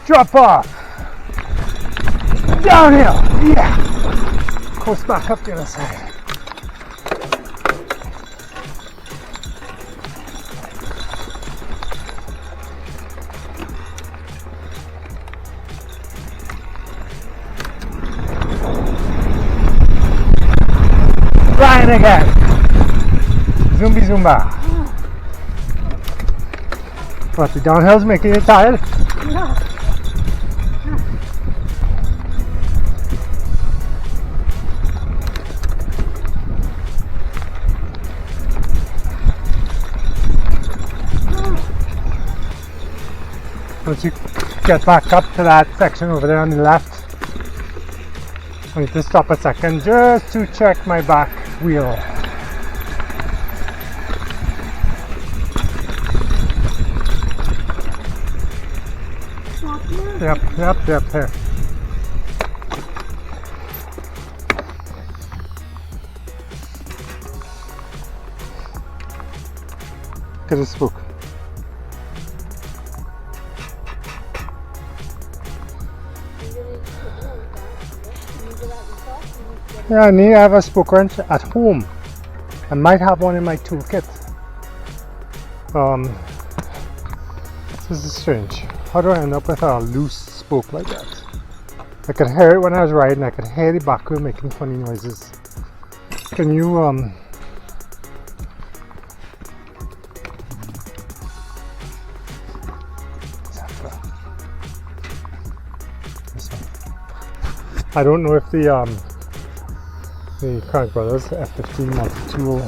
Drop off. Downhill. Yeah. Coast back up the other side. Flying again. Zumbi Zumba. What, the downhill's making you tired? Yeah. Once you get back up to that section over there on the left, I need to stop a second just to check my back wheel. Yep, there. Look at this spook. Yeah, I need to have a spook wrench at home. I might have one in my toolkit. This is strange. How do I end up with a loose spoke like that? I could hear it when I was riding. I could hear the back wheel making funny noises. Can you I don't know if the Crank Bros F15 Multitool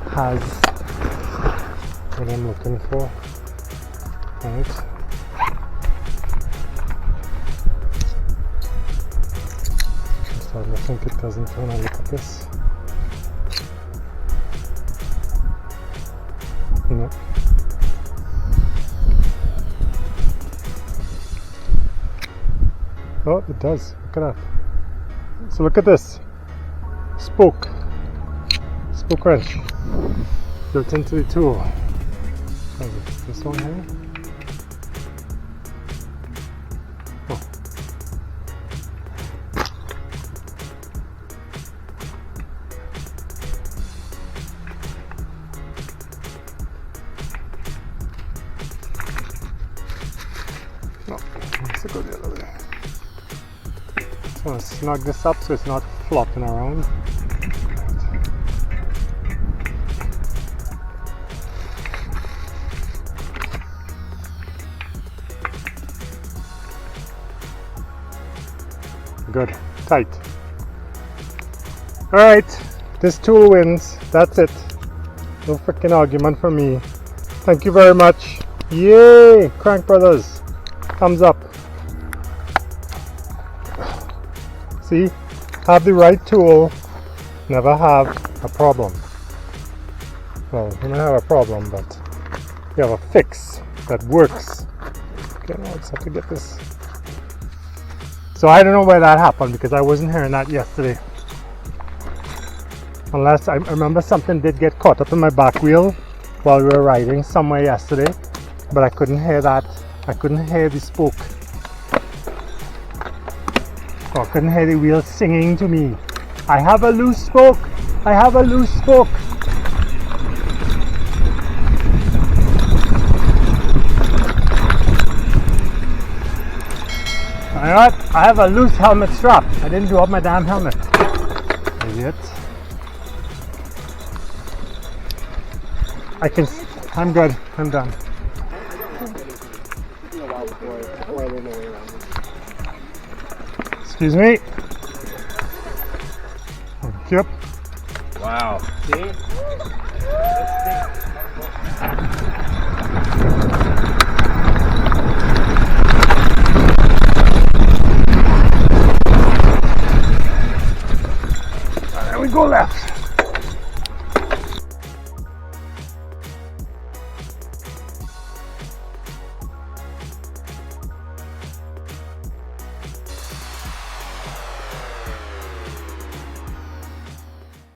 has what I'm looking for. Right. So I think it doesn't when I look at this. No. Oh, it does. Look at that. So look at this. Spoke wrench built into the tool. Is it this one here? Oh. No, let's go the other way. Just want to snug this up so it's not flopping around. Good, tight. Alright, this tool wins. That's it. No freaking argument for me. Thank you very much. Yay! Crank Brothers. Thumbs up. See? Have the right tool. Never have a problem. Well, you don't have a problem, but you have a fix that works. Okay, now I just have to get this. So I don't know where that happened because I wasn't hearing that yesterday. Unless I remember something did get caught up in my back wheel while we were riding somewhere yesterday, but I couldn't hear that. I couldn't hear the spoke. Or I couldn't hear the wheel singing to me. I have a loose spoke. I have a loose spoke. You know what? I have a loose helmet strap. I didn't do up my damn helmet. Idiot. I'm good. I'm done. Excuse me. Yep. Wow. See? There we go left.